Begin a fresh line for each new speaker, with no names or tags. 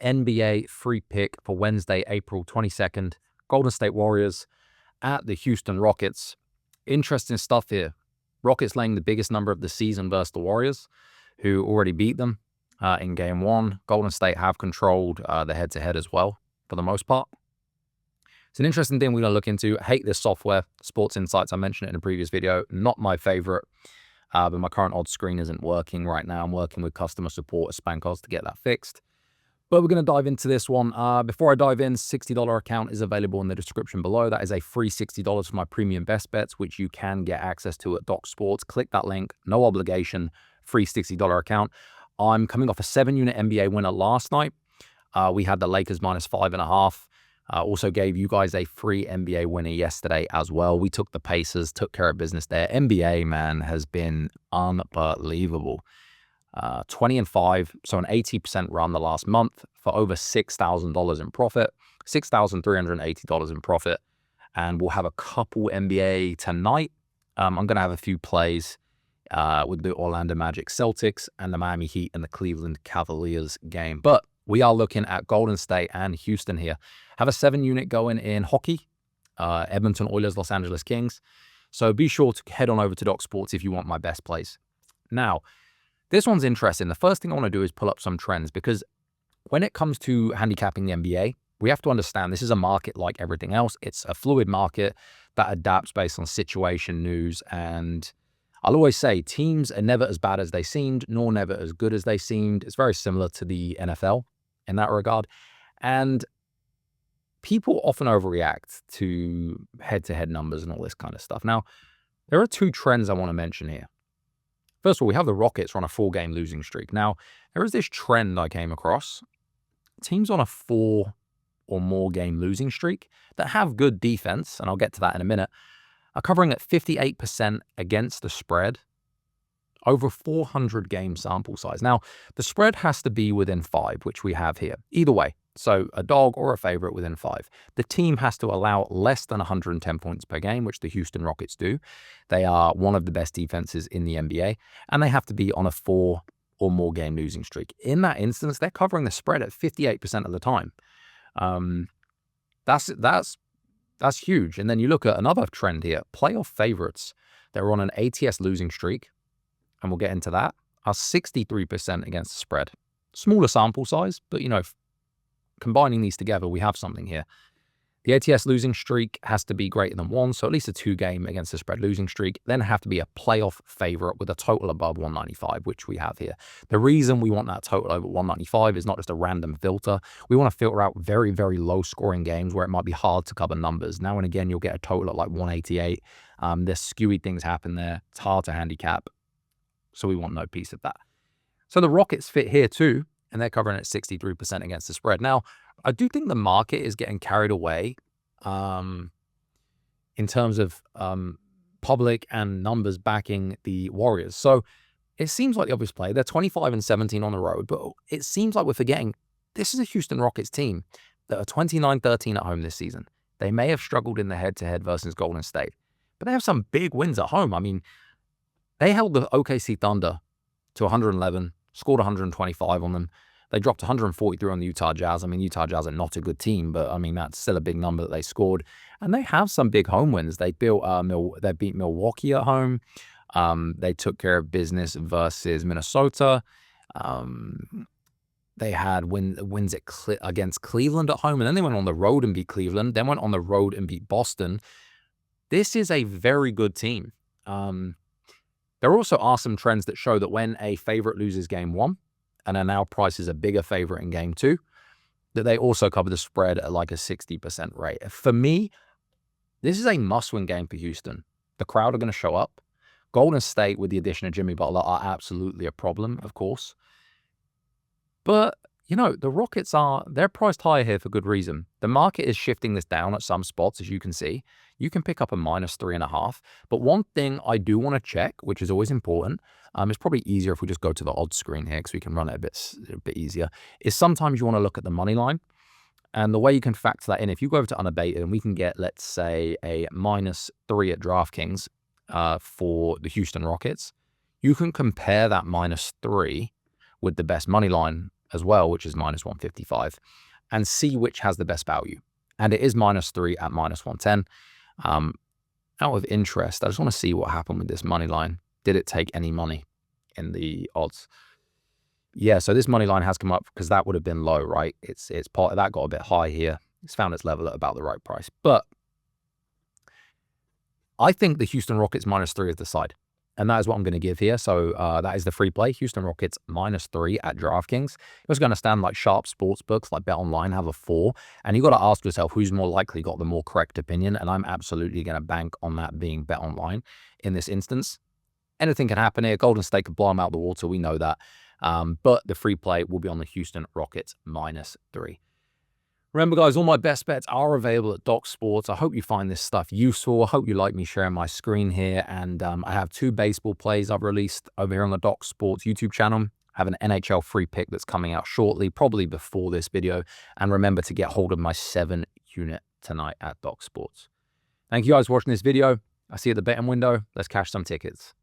NBA free pick for Wednesday, April 22nd. Golden State Warriors at the Houston Rockets. Interesting stuff here. Rockets laying the biggest number of the season versus the Warriors, who already beat them in game one. Golden State have controlled the head-to-head as well, for the most part. It's an interesting thing we're going to look into. I hate this software, Sports Insights. I mentioned it in a previous video. Not my favorite, but my current odds screen isn't working right now. I'm working with customer support at Spankos to get that fixed. But we're going to dive into this one. Before I dive in, $60 account is available in the description below. That is a free $60 for my premium best bets, which you can get access to at Doc Sports. Click that link, no obligation, free $60 account. I'm coming off a 7-unit NBA winner last night. We had the Lakers minus 5.5. Also gave you guys a free NBA winner yesterday as well. We took the Pacers, took care of business there. NBA, man, has been unbelievable. 20-5, so an 80% run the last month for over $6,000 in profit, $6,380 in profit. And we'll have a couple NBA tonight. I'm going to have a few plays with the Orlando Magic Celtics and the Miami Heat and the Cleveland Cavaliers game. But we are looking at Golden State and Houston here. Have a 7-unit going in hockey, Edmonton Oilers, Los Angeles Kings. So be sure to head on over to Doc Sports if you want my best plays. Now, this one's interesting. The first thing I want to do is pull up some trends, because when it comes to handicapping the NBA, we have to understand this is a market like everything else. It's a fluid market that adapts based on situation, news, and I'll always say teams are never as bad as they seemed, nor never as good as they seemed. It's very similar to the NFL in that regard. And people often overreact to head-to-head numbers and all this kind of stuff. Now, there are two trends I want to mention here. First of all, we have the Rockets on a 4-game losing streak. Now, there is this trend I came across. Teams on a 4 or more game losing streak that have good defense, and I'll get to that in a minute, are covering at 58% against the spread, over 400 game sample size. Now, the spread has to be within 5, which we have here. Either way, so a dog or a favorite within 5. The team has to allow less than 110 points per game, which the Houston Rockets do. They are one of the best defenses in the NBA, and they have to be on a 4 or more game losing streak. In that instance, they're covering the spread at 58% of the time. That's huge. And then you look at another trend here, playoff favorites. They're on an ATS losing streak, and we'll get into that, are 63% against the spread. Smaller sample size, but combining these together, we have something here. The ATS losing streak has to be greater than 1, so at least a 2-game against the spread losing streak. Then have to be a playoff favorite with a total above 195, which we have here. The reason we want that total over 195 is not just a random filter. We want to filter out very, very low scoring games where it might be hard to cover numbers. Now and again, you'll get a total at like 188. There's skewy things happen there. It's hard to handicap, so we want no piece of that. So the Rockets fit here too, and they're covering at 63% against the spread. Now, I do think the market is getting carried away in terms of public and numbers backing the Warriors. So it seems like the obvious play. They're 25-17 on the road, but it seems like we're forgetting this is a Houston Rockets team that are 29-13 at home this season. They may have struggled in the head-to-head versus Golden State, but they have some big wins at home. I mean, they held the OKC Thunder to 111, scored 125 on them. They dropped 143 on the Utah Jazz. I mean, Utah Jazz are not a good team, but I mean, that's still a big number that they scored. And they have some big home wins. They beat Milwaukee at home. They took care of business versus Minnesota. They had wins against Cleveland at home, and then they went on the road and beat Cleveland, then went on the road and beat Boston. This is a very good team. There also are some trends that show that when a favorite loses game 1, and are now priced as a bigger favorite in game 2, that they also cover the spread at like a 60% rate. For me, this is a must-win game for Houston. The crowd are going to show up. Golden State, with the addition of Jimmy Butler, are absolutely a problem, of course. But, the Rockets they're priced higher here for good reason. The market is shifting this down at some spots, as you can see. You can pick up a -3.5. But one thing I do want to check, which is always important, it's probably easier if we just go to the odds screen here because we can run it a bit easier, is sometimes you want to look at the money line. And the way you can factor that in, if you go over to unabated and we can get, let's say, a -3 at DraftKings for the Houston Rockets, you can compare that -3 with the best money line as well, which is minus 155, and see which has the best value. And it is -3 at minus 110. Out of interest, I just want to see what happened with this money line. Did it take any money in the odds? Yeah, so this money line has come up because that would have been low, right? It's part of that got a bit high here. It's found its level at about the right price. But I think the Houston Rockets -3 is the side. And that is what I'm going to give here. So that is the free play. Houston Rockets -3 at DraftKings. You're going to stand like sharp sports books like BetOnline have a 4. And you got to ask yourself who's more likely got the more correct opinion. And I'm absolutely going to bank on that being BetOnline in this instance. Anything can happen here. Golden State could blow them out of the water. We know that. But the free play will be on the Houston Rockets -3. Remember, guys, all my best bets are available at Doc Sports. I hope you find this stuff useful. I hope you like me sharing my screen here. And I have 2 baseball plays I've released over here on the Doc Sports YouTube channel. I have an NHL free pick that's coming out shortly, probably before this video. And remember to get hold of my 7 unit tonight at Doc Sports. Thank you guys for watching this video. I'll see you at the betting window. Let's cash some tickets.